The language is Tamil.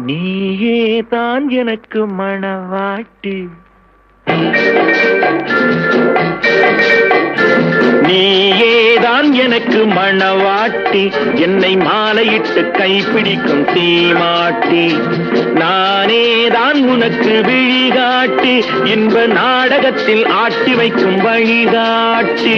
நீயே தான் எனக்கு மணவாட்டி, நீயேதான் எனக்கு மணவாட்டி, என்னை மாலையிட்டு கைப்பிடிக்கும் தீமாட்டி, நானேதான் உனக்கு விழிகாட்டி, இன்ப நாடகத்தில் ஆட்டி வைக்கும் வழிகாட்டி.